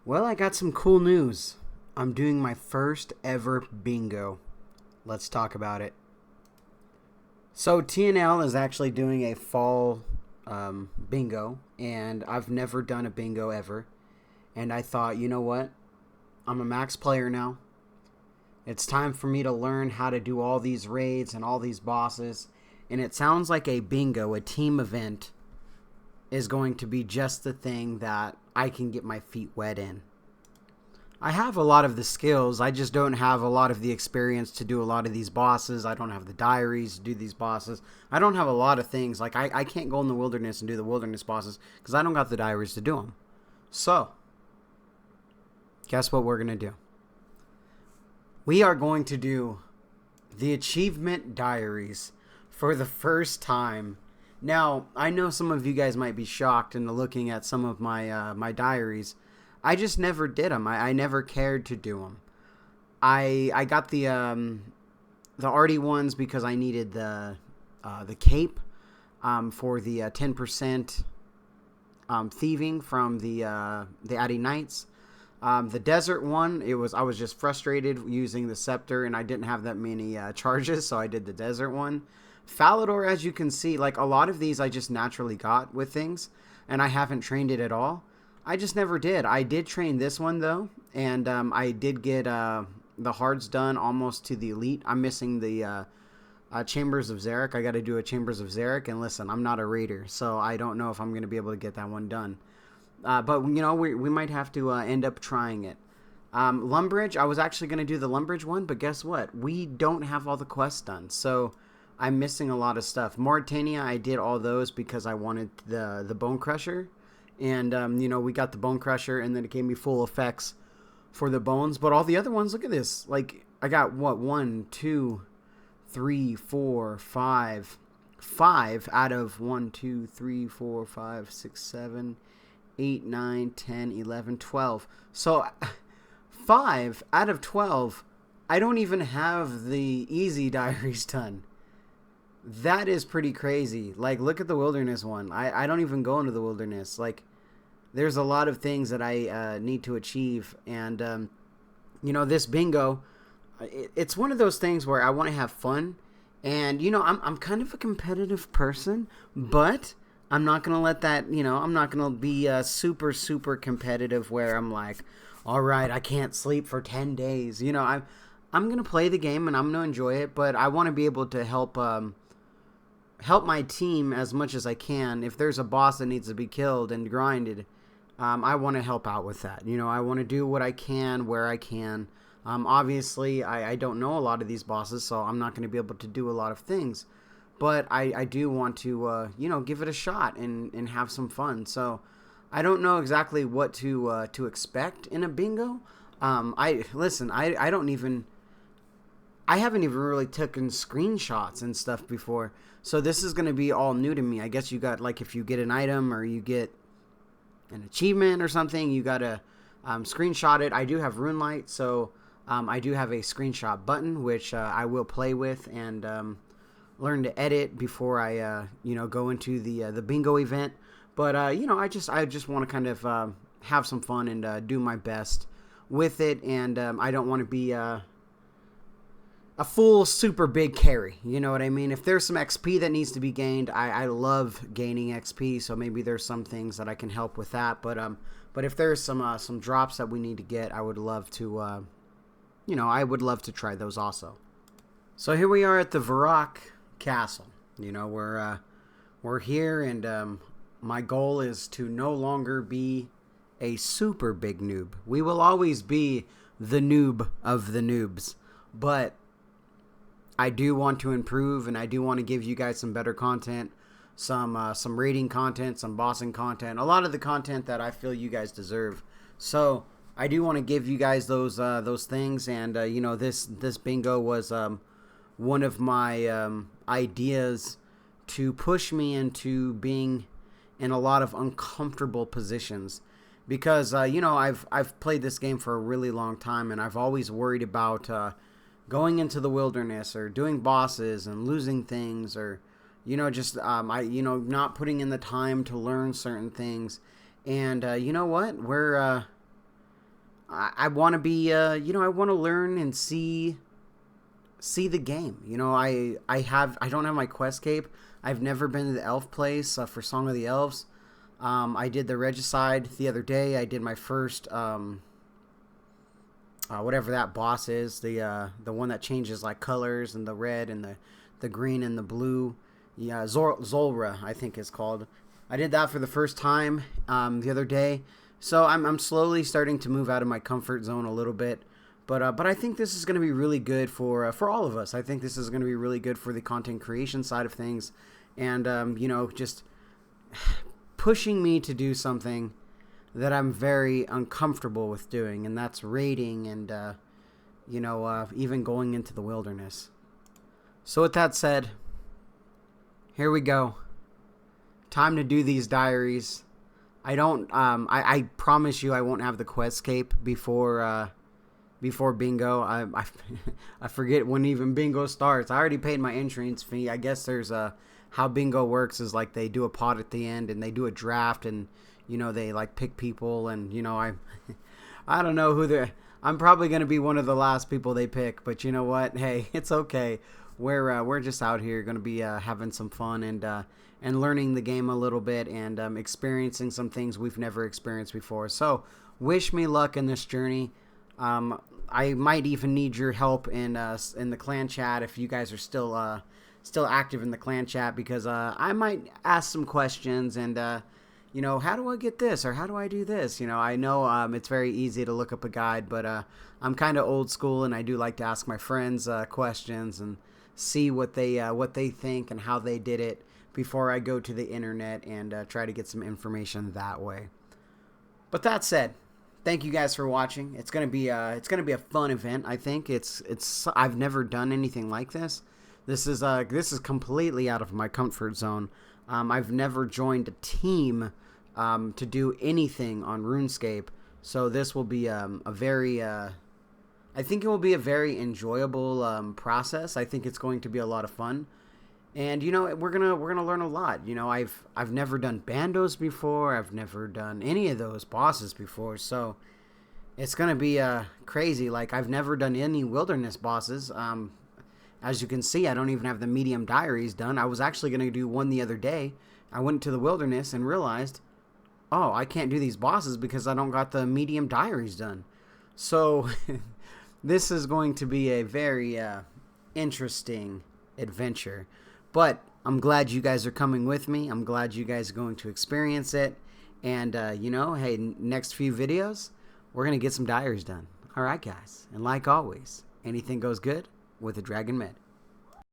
Well, I got some cool news. I'm doing my first ever bingo. Let's talk about it. So, TNL is actually doing a fall bingo, and I've never done a bingo ever. And I thought, you know what? I'm a max player now. It's time for me to learn how to do all these raids and all these bosses. And it sounds like a bingo, a team event, is going to be just the thing that I can get my feet wet in. I have a lot of the skills. I just don't have a lot of the experience to do a lot of these bosses. I don't have the diaries to do these bosses. I don't have a lot of things. Like, I can't go in the wilderness and do the wilderness bosses because I don't got the diaries to do them. So, guess what we're going to do? We are going to do the achievement diaries for the first time. Now, I know some of you guys might be shocked into looking at some of my diaries. I just never did them. I never cared to do them. I got the arty ones because I needed the cape for the 10% thieving from the Addy Knights. The desert one, I was just frustrated using the scepter and I didn't have that many charges, so I did the desert one. Falador, as you can see, like a lot of these I just naturally got with things, and I haven't trained it at all. I just never did. I did train this one though, and I did get the hards done almost to the elite. I'm missing the Chambers of Zarek. I got to do a Chambers of Zarek, and listen, I'm not a raider, so I don't know if I'm going to be able to get that one done. But, you know, we might have to end up trying it. Lumbridge, I was actually going to do the Lumbridge one, but guess what? We don't have all the quests done, so I'm missing a lot of stuff. Mauritania, I did all those because I wanted the Bone Crusher. And, you know, we got the Bone Crusher, and then it gave me full effects for the bones. But all the other ones, look at this. Like, I got, what, 1, 2, 3, 4, 5. 5 out of 1, 2, 3, 4, 5, 6, 7, 8, 9, 10, 11, 12. So 5 out of 12, I don't even have the easy diaries done. That is pretty crazy. Like, look at the wilderness one. I don't even go into the wilderness. Like, there's a lot of things that I need to achieve. And, you know, this bingo, it's one of those things where I want to have fun. And, you know, I'm kind of a competitive person, but I'm not going to let that, you know, I'm not going to be super, super competitive where I'm like, all right, I can't sleep for 10 days. You know, I'm going to play the game and I'm going to enjoy it, but I want to be able to help my team as much as I can. If there's a boss that needs to be killed and grinded, I want to help out with that. You know, I want to do what I can where I can. Obviously, I don't know a lot of these bosses, so I'm not going to be able to do a lot of things. But I do want to, you know, give it a shot and have some fun. So I don't know exactly what to expect in a bingo. I don't even... I haven't even really taken screenshots and stuff before. So this is going to be all new to me. I guess you got, like, if you get an item or you get an achievement or something, you got to screenshot it. I do have RuneLight, so I do have a screenshot button, which I will play with and learn to edit before I, you know, go into the bingo event. But, you know, I just want to kind of have some fun and do my best with it. And I don't want to be... a full super big carry, you know what I mean? If there's some XP that needs to be gained, I love gaining XP, so maybe there's some things that I can help with that. But if there's some drops that we need to get, I would love to, you know, I would love to try those also. So here we are at the Varrock Castle. You know, we're here, and my goal is to no longer be a super big noob. We will always be the noob of the noobs, but I do want to improve, and I do want to give you guys some better content, some raiding content, some bossing content, a lot of the content that I feel you guys deserve. So I do want to give you guys those things, and you know, this bingo was one of my ideas to push me into being in a lot of uncomfortable positions, because you know, I've played this game for a really long time, and I've always worried about going into the wilderness or doing bosses and losing things, or, you know, just not putting in the time to learn certain things. And you know what? I want to be, you know, I want to learn and see the game. You know, I don't have my Questscape. I've never been to the elf place for Song of the Elves. I did the Regicide the other day. I did my first whatever that boss is, the one that changes like colors, and the red and the green and the blue. Yeah, Zolra, I think it's called. I did that for the first time the other day. So I'm slowly starting to move out of my comfort zone a little bit. But I think this is going to be really good for all of us. I think this is going to be really good for the content creation side of things, and you know, just pushing me to do something that I'm very uncomfortable with doing, and that's raiding and you know, even going into the wilderness. So with that said, here we go. Time to do these diaries. I promise you I won't have the Questscape before bingo. I forget when even bingo starts. I already paid my entrance fee. I guess there's how bingo works is like they do a pot at the end and they do a draft, and you know, they like pick people, and you know, I don't know who they're. I'm probably gonna be one of the last people they pick, but you know what? Hey, it's okay. We're just out here gonna be having some fun and learning the game a little bit, and experiencing some things we've never experienced before. So wish me luck in this journey. I might even need your help in the clan chat if you guys are still active in the clan chat, because I might ask some questions, and you know, how do I get this, or how do I do this? You know, I know it's very easy to look up a guide, but I'm kind of old school, and I do like to ask my friends questions and see what they think and how they did it before I go to the internet and try to get some information that way. But that said, thank you guys for watching. It's gonna be a fun event. I think I've never done anything like this. This is completely out of my comfort zone. I've never joined a team to do anything on RuneScape, so this will be a very I think it will be a very enjoyable process. I think it's going to be a lot of fun, and you know, we're gonna learn a lot. You know, I've never done bandos before. I've never done any of those bosses before, so it's gonna be crazy. Like, I've never done any wilderness bosses. As you can see, I don't even have the medium diaries done. I was actually gonna do one the other day. I went to the wilderness and realized, oh, I can't do these bosses because I don't got the medium diaries done. So this is going to be a very interesting adventure. But I'm glad you guys are coming with me. I'm glad you guys are going to experience it. And, you know, hey, next few videos, we're going to get some diaries done. All right, guys. And like always, anything goes good with a Dragon Med.